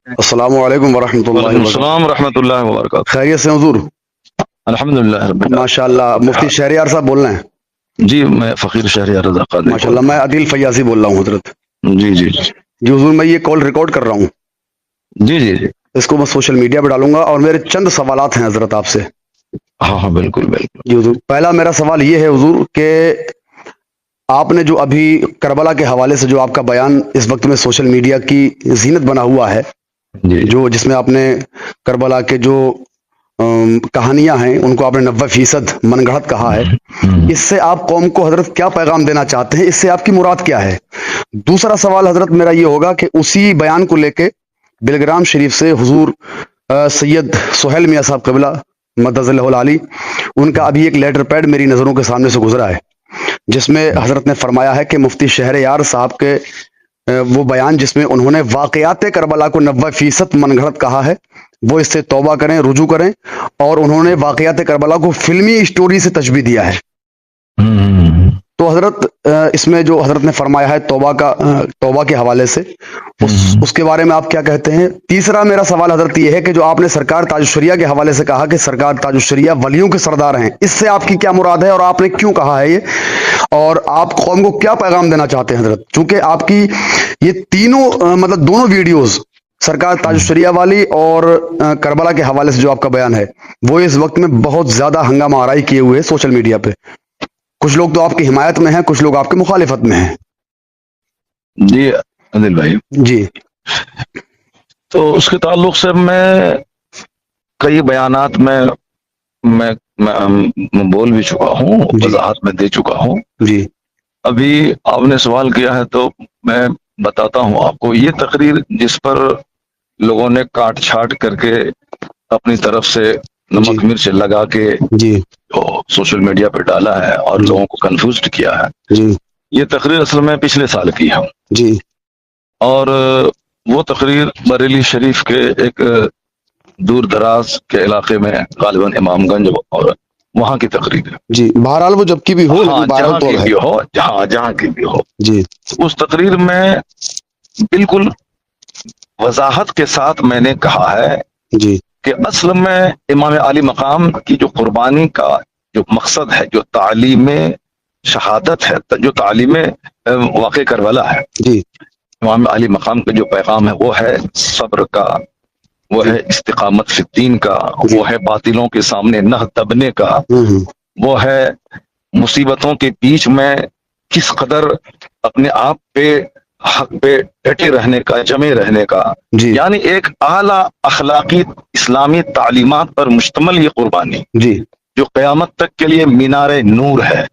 السلام علیکم ورحمۃ اللہ وعلیکم وبرکاتہ. السلام ورحمۃ اللہ وبرکاتہ. خیریت سے حضور؟ الحمد للہ رب ماشاء اللہ. مفتی العالمین. شہریار صاحب بول رہے ہیں؟ جی میں فقیر شہریار رضا قادری ماشاء بول اللہ. میں عدیل فیاضی بول رہا ہوں حضرت. جی جی جی جی حضور، میں یہ کال ریکارڈ کر رہا ہوں، جی جی جی. اس کو میں سوشل میڈیا پہ ڈالوں گا، اور میرے چند سوالات ہیں حضرت آپ سے. ہاں ہاں بالکل بالکل. جی حضور، پہلا میرا سوال یہ ہے حضور کہ آپ نے جو ابھی کربلا کے حوالے سے جو آپ کا بیان اس وقت میں سوشل میڈیا کی زینت بنا ہوا ہے، جی جی جو جس میں آپ نے کربلا کے جو کہانیاں ہیں ان کو آپ نے 90% من گھڑت کہا ہے، اس سے آپ قوم کو حضرت کیا پیغام دینا چاہتے ہیں؟ اس سے آپ کی مراد کیا ہے؟ دوسرا سوال حضرت میرا یہ ہوگا کہ اسی بیان کو لے کے بلگرام شریف سے حضور سید سہیل میاں صاحب قبلہ مدظ اللہ العالی، ان کا ابھی ایک لیٹر پیڈ میری نظروں کے سامنے سے گزرا ہے، جس میں حضرت نے فرمایا ہے کہ مفتی شہریار صاحب کے وہ بیان جس میں انہوں نے واقعات کربلا کو 90% من گھڑت کہا ہے، وہ اس سے توبہ کریں، رجوع کریں، اور انہوں نے واقعات کربلا کو فلمی اسٹوری سے تشبیہ دیا ہے. تو حضرت اس میں جو حضرت نے فرمایا ہے توبہ کے حوالے سے، اس کے بارے میں آپ کیا کہتے ہیں؟ تیسرا میرا سوال حضرت یہ ہے کہ جو آپ نے سرکار تاج الشریعہ کے حوالے سے کہا کہ سرکار تاج الشریعہ ولیوں کے سردار ہیں، اس سے آپ کی کیا مراد ہے اور آپ نے کیوں کہا ہے یہ، اور آپ قوم کو کیا پیغام دینا چاہتے ہیں حضرت؟ چونکہ آپ کی یہ تینوں مطلب دونوں ویڈیوز، سرکار تاج الشریعہ والی اور کربلا کے حوالے سے جو آپ کا بیان ہے، وہ اس وقت میں بہت زیادہ ہنگامہ آرائی کیے ہوئے ہیں سوشل میڈیا پہ. کچھ لوگ تو آپ کی حمایت میں ہیں، کچھ لوگ آپ کی مخالفت میں ہیں. جی عادل بھائی، جی تو اس کے تعلق سے میں کئی بیانات میں بول بھی چکا ہوں، جی وضاحت میں دے چکا ہوں. جی ابھی آپ نے سوال کیا ہے تو میں بتاتا ہوں آپ کو. یہ تقریر جس پر لوگوں نے کاٹ چھاٹ کر کے اپنی طرف سے جی نمک مرچ لگا کے جی جو سوشل میڈیا پہ ڈالا ہے اور جی لوگوں کو کنفیوزڈ کیا ہے، جی یہ تقریر اصل میں پچھلے سال کی ہے. جی اور وہ تقریر بریلی شریف کے ایک دور دراز کے علاقے میں، غالباً امام گنج، اور وہاں کی تقریر ہے. جی بہرحال وہ جب کی بھی ہو، ہاں لیکن بہرحال جہاں تو کی ہے. بھی ہو، جہاں کی بھی ہو، جی اس تقریر میں بالکل وضاحت کے ساتھ میں نے کہا ہے جی کہ اصل میں امام علی مقام کی جو قربانی کا جو مقصد ہے، جو تعلیم شہادت ہے، جو تعلیم واقع کربلا ہے، جی امام علی مقام کا جو پیغام ہے وہ ہے صبر کا، وہ جی ہے استقامت فی الدین کا، جی وہ ہے باطلوں کے سامنے نہ دبنے کا، ہوں وہ ہے مصیبتوں کے بیچ میں کس قدر اپنے آپ پہ حق پہ ڈٹے رہنے کا، جمے رہنے کا. جی یعنی ایک اعلی اخلاقی اسلامی تعلیمات پر مشتمل یہ قربانی، جی جو قیامت تک کے لیے مینار نور ہے.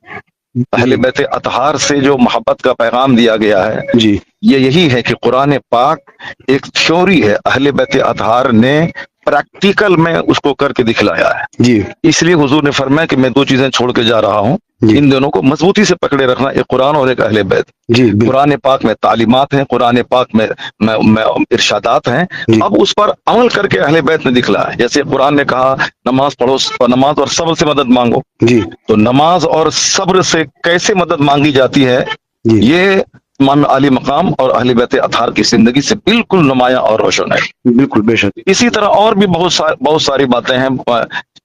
اہل جی بیت اطہار سے جو محبت کا پیغام دیا گیا ہے، جی یہ یہی ہے کہ قرآن پاک ایک تھیوری ہے، اہل بیت اطہار نے پریکٹیکل میں اس کو کر کے دکھلایا ہے. جی اس لیے حضور نے فرمایا کہ میں دو چیزیں چھوڑ کے جا رہا ہوں، جی ان دونوں کو مضبوطی سے پکڑے رکھنا، ایک قرآن اور ایک اہل بیت. جی بالکل. قرآن پاک میں تعلیمات ہیں، قرآن پاک میں ارشادات ہیں، جی اب اس پر عمل کر کے اہل بیت نے دکھلا ہے. جیسے قرآن نے کہا نماز پڑھو، نماز اور صبر سے مدد مانگو، جی تو نماز اور صبر سے کیسے مدد مانگی جاتی ہے، جی یہ امام علی مقام اور اہل بیت اطہار کی زندگی سے بالکل نمایاں اور روشن ہے. بالکل بے شک. اسی طرح اور بھی بہت ساری باتیں ہیں.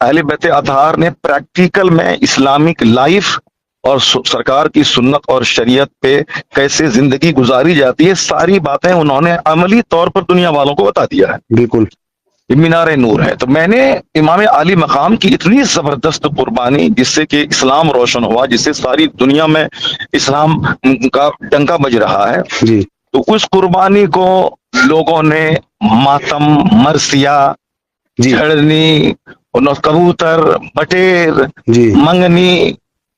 اہل بیت اطہار نے پریکٹیکل میں اسلامک لائف اور سرکار کی سنت اور شریعت پہ کیسے زندگی گزاری جاتی ہے، ساری باتیں انہوں نے عملی طور پر دنیا والوں کو بتا دیا ہے. بالکل. یہ مینار نور ہے. تو میں نے امام علی مقام کی اتنی زبردست قربانی، جس سے کہ اسلام روشن ہوا، جس سے ساری دنیا میں اسلام کا ڈنکا بج رہا ہے، جی تو اس قربانی کو لوگوں نے ماتم، مرثیہ، جی جھڑنی، کبوتر، بٹیر، جی منگنی،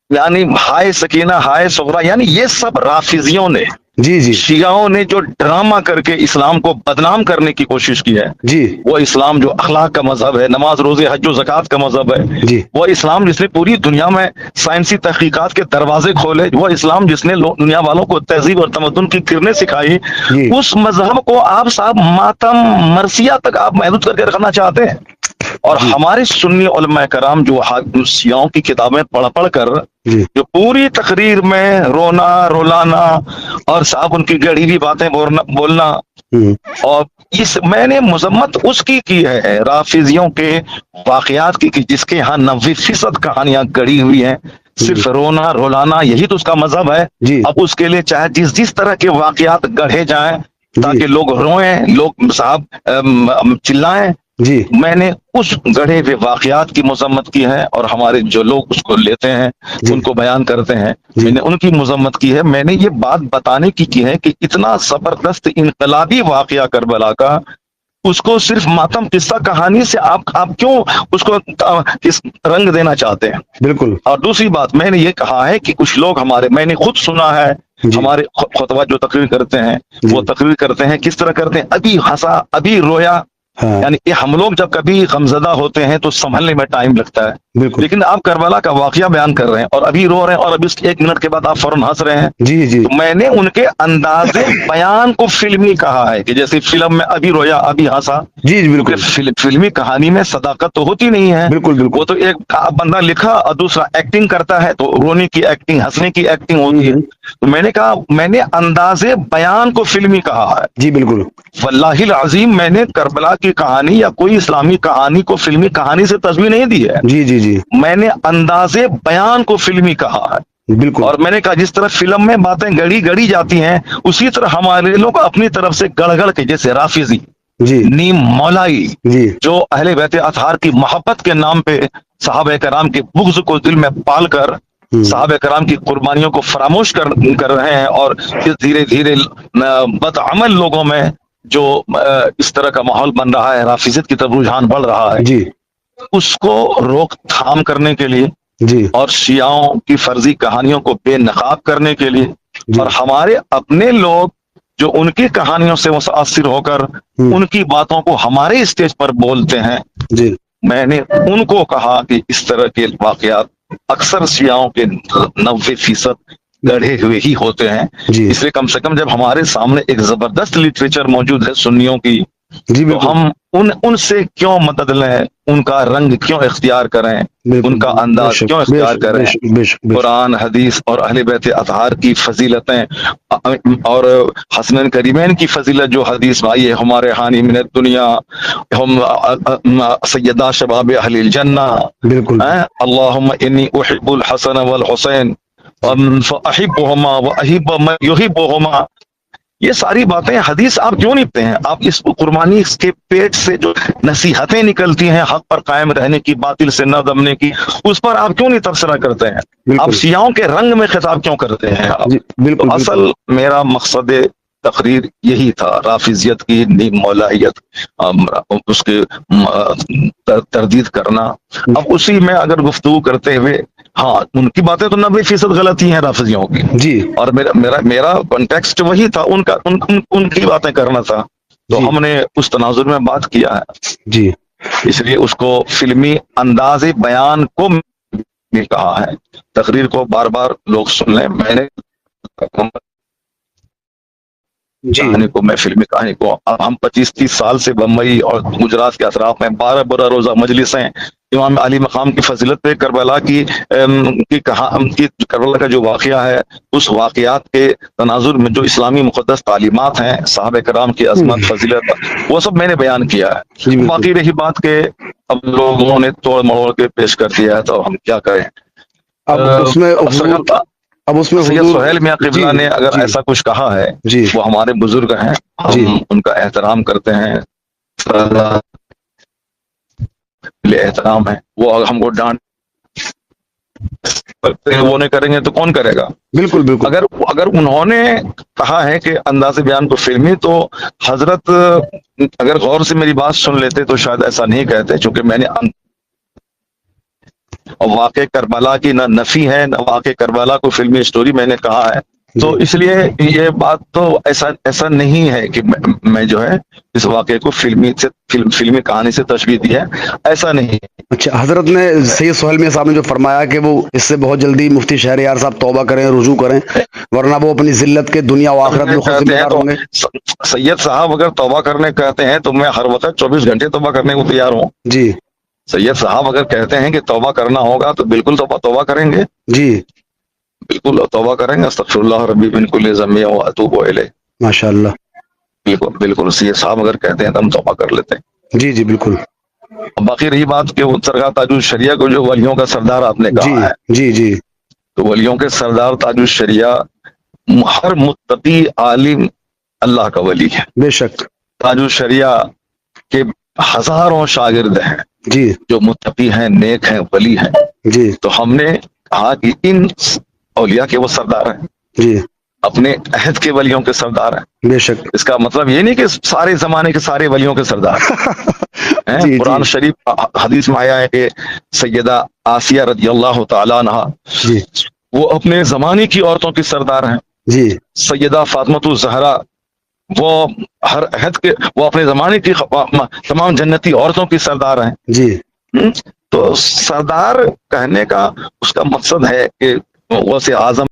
یعنی ہائے سکینہ، ہائے صغرا، یعنی یہ سب رافضیوں نے، جی جی شیعوں نے جو ڈرامہ کر کے اسلام کو بدنام کرنے کی کوشش کی ہے، جی وہ اسلام جو اخلاق کا مذہب ہے، نماز روزے حج و زکوٰۃ کا مذہب ہے، جی وہ اسلام جس نے پوری دنیا میں سائنسی تحقیقات کے دروازے کھولے، وہ اسلام جس نے دنیا والوں کو تہذیب اور تمدن کی کرنیں سکھائی، جی اس مذہب کو آپ صاحب ماتم، مرثیہ تک آپ محدود کر کے رکھنا چاہتے ہیں. اور جی ہمارے سنی علماء کرام جو شیعوں کی کتابیں پڑھ کر جی جو پوری تقریر میں رونا، رولانا، اور صاحب ان کی گڑھی ہوئی باتیں بولنا، اور میں نے مذمت اس کی ہے رافضیوں کے واقعات کی کہ جس کے یہاں 90% کہانیاں گڑی ہوئی ہیں، صرف رونا رولانا یہی تو اس کا مذہب ہے۔ جی اب اس کے لیے چاہے جس طرح کے واقعات گڑھے جائیں تاکہ لوگ روئیں، لوگ صاحب چلائیں، جی میں نے اس گڑھے ہوئے واقعات کی مذمت کی ہے، اور ہمارے جو لوگ اس کو لیتے ہیں ان کو بیان کرتے ہیں میں نے ان کی مذمت کی ہے۔ میں نے یہ بات بتانے کی ہے کہ اتنا زبردست انقلابی واقعہ کربلا کا، اس کو صرف ماتم قصہ کہانی سے آپ کیوں اس کو رنگ دینا چاہتے ہیں؟ بالکل۔ اور دوسری بات میں نے یہ کہا ہے کہ کچھ لوگ میں نے خود سنا ہے، ہمارے خطبہ جو تقریر کرتے ہیں وہ تقریر کرتے ہیں کس طرح کرتے ہیں، ابھی ہنسا ابھی رویا، یعنی کہ ہم لوگ جب کبھی غمزدہ ہوتے ہیں تو سنبھلنے میں ٹائم لگتا ہے، لیکن آپ کربلا کا واقعہ بیان کر رہے ہیں اور ابھی رو رہے ہیں اور ابھی اس کے 1 منٹ کے بعد آپ فوراً ہنس رہے ہیں۔ جی جی تو میں نے ان کے انداز بیان کو فلمی کہا ہے کہ جیسے فلم میں ابھی رویا ابھی ہنسا، جی بالکل، فلمی کہانی میں صداقت تو ہوتی نہیں ہے۔ بالکل بالکل، وہ تو ایک بندہ لکھا اور دوسرا ایکٹنگ کرتا ہے، تو رونے کی ایکٹنگ ہنسنے کی ایکٹنگ ہوتی ہے۔ تو میں نے کہا میں نے انداز بیان کو فلمی کہا ہے۔ جی بالکل، واللہ العظیم میں نے کربلا کی کہانی یا کوئی اسلامی کہانی کو فلمی کہانی سے تشبیہ نہیں دی ہے، جی جی جی میں نے انداز بیان کو فلمی کہا ہے۔ بالکل، اور میں نے کہا جس طرح فلم میں باتیں گڑی جاتی ہیں اسی طرح ہمارے لوگ اپنی طرف سے گڑ کے، جیسے رافضی، جی نیم مولائی، جی جو اہل بیت اطہار کی محبت کے نام پہ صحابہ کرام کے بغض کو دل میں پال کر صحابہ کرام کی قربانیوں کو فراموش کر رہے ہیں، اور دھیرے دھیرے بدعمل لوگوں میں جو اس طرح کا ماحول بن رہا ہے، رافضیت کی طرف رجحان بڑھ رہا ہے، جی اس کو روک تھام کرنے کے لیے جی اور شیعوں کی فرضی کہانیوں کو بے نقاب کرنے کے لیے، جی اور ہمارے اپنے لوگ جو ان کی کہانیوں سے متاثر ہو کر ان کی باتوں کو ہمارے اسٹیج پر بولتے ہیں، جی میں نے ان کو کہا کہ اس طرح کے واقعات اکثر شیعوں کے 90% گڑھے ہوئے ہی ہوتے ہیں۔ جی اس لیے کم سے کم جب ہمارے سامنے ایک زبردست لٹریچر موجود ہے سنیوں کی، جی تو بالکل، ہم ان سے کیوں مدد لیں، ان کا رنگ کیوں اختیار کریں، بالکل، ان کا انداز بے شک، کیوں بے اختیار شک، کریں؟ بے شک، بے شک، بے شک، قرآن حدیث اور اہل بیت اطہار کی فضیلتیں اور حسنین کریمین کی فضیلت جو حدیث بھائی ہے، ہمارے حانی من الدنیا ہم سیدہ شباب اہل الجنہ، بالکل، اللہم انی احب الحسن والحسین فاحبہما واحب من یحبہما، یہ ساری باتیں حدیث آپ کیوں نہیں پڑھتے ہیں؟ آپ اس قربانی کے پیٹ سے جو نصیحتیں نکلتی ہیں حق پر قائم رہنے کی، باطل سے نہ دمنے کی، اس پر آپ کیوں نہیں تبصرہ کرتے ہیں؟ آپ بالکل، شیعوں کے رنگ میں خطاب کیوں کرتے ہیں آپ؟ جی بالکل، تو بالکل، اصل میرا مقصد تقریر یہی تھا، رافضیت کی نیم مولائیت اس کے تردید کرنا۔ اب اسی میں اگر گفتگو کرتے ہوئے، ہاں ان کی باتیں تو 90% غلطی ہیں رافضیوں کی، جی اور میرا کنٹیکسٹ وہی تھا، ان کی باتیں کرنا تھا، تو جی ہم نے اس تناظر میں بات کیا ہے، جی اس لیے اس کو فلمی انداز بیان کو بھی کہا ہے۔ تقریر کو بار بار لوگ سن لیں، میں نے جی کہانی کو، میں فلمی کہانی کو، اب ہم 25-30 سال سے بمبئی اور گجرات کے اطراف میں 12 روزہ مجلسیں امام علی مقام کی فضیلت پہ، کربلا کی کربلا کا جو واقعہ ہے اس واقعات کے تناظر میں جو اسلامی مقدس تعلیمات ہیں، صحابہ کرام کی عظمت فضیلت، وہ سب میں نے بیان کیا جی ہے۔ بالکل۔ باقی رہی بات کہ اب لوگوں نے توڑ مڑوڑ کے پیش کر دیا ہے تو ہم کیا کریں؟ اب اس میں حضور، اب اس میں سید حضور، سہیل میاں جی قبلہ نے اگر جی ایسا کچھ کہا ہے، جی وہ ہمارے بزرگ ہیں، جی ہم ان کا احترام کرتے ہیں، احترام ہے، وہ اگر ہم کو ڈانٹ وہ نہیں کریں گے تو کون کرے گا؟ بالکل بالکل، اگر انہوں نے کہا ہے کہ انداز بیان کو فلمی، تو حضرت اگر غور سے میری بات سن لیتے تو شاید ایسا نہیں کہتے، چونکہ میں نے واقع کربلا کی نہ نفی ہے نہ واقع کربلا کو فلمی اسٹوری میں نے کہا ہے، تو اس لیے یہ بات تو ایسا نہیں ہے کہ میں جو ہے اس واقعے کو فلمی کہانی سے تشبیہ دی ہے، ایسا نہیں ہے۔ اچھا، حضرت نے سید سہیل میاں صاحب نے جو فرمایا کہ وہ اس سے بہت جلدی مفتی شہریار صاحب توبہ کریں، رجوع کریں، ورنہ وہ اپنی ذلت کے دنیا و آخرت میں خود ذمہ دار ہوں گے۔ سید صاحب اگر توبہ کرنے کہتے ہیں تو میں ہر وقت 24 گھنٹے توبہ کرنے کو تیار ہوں۔ جی سید صاحب اگر کہتے ہیں کہ توبہ کرنا ہوگا تو بالکل توبہ کریں گے، جی بالکل توبہ کریں گے۔ استغفر اللہ ربی من کل ذنب و اتوب الیہ۔ ماشاء اللہ۔ بالکل بالکل سی صاحب اگر کہتے ہیں تو ہم توبہ کر لیتے ہیں. جی جی بالکل. باقی رہی بات کہ وہ سرکار تاج الشریعہ کو جو ولیوں کا سردار آپ نے جی کہا ہے، جی جی تو ولیوں کے سردار تاج الشریعہ ہر متقی عالم اللہ کا ولی ہے. بے شک. تاج الشریعہ کے ہزاروں شاگرد ہیں جی جو متقی ہیں، نیک ہیں، ولی ہیں. جی تو ہم نے کہا کہ ان اولیاء کے وہ سردار ہیں، جی اپنے عہد کے ولیوں کے سردار ہیں. بے شک. اس کا مطلب یہ نہیں کہ سارے زمانے کے سارے ولیوں کے سردار ہیں. جی قرآن جی شریف حدیث میں آیا ہے کہ سیدہ آسیہ رضی اللہ تعالیٰ عنہا جی وہ اپنے زمانے کی عورتوں کی سردار ہیں. جی سیدہ فاطمۃ الزہرا وہ ہر عہد کے وہ اپنے زمانے کی تمام جنتی عورتوں کی سردار ہیں. جی تو سردار کہنے کا اس کا مقصد ہے کہ غوث اعظم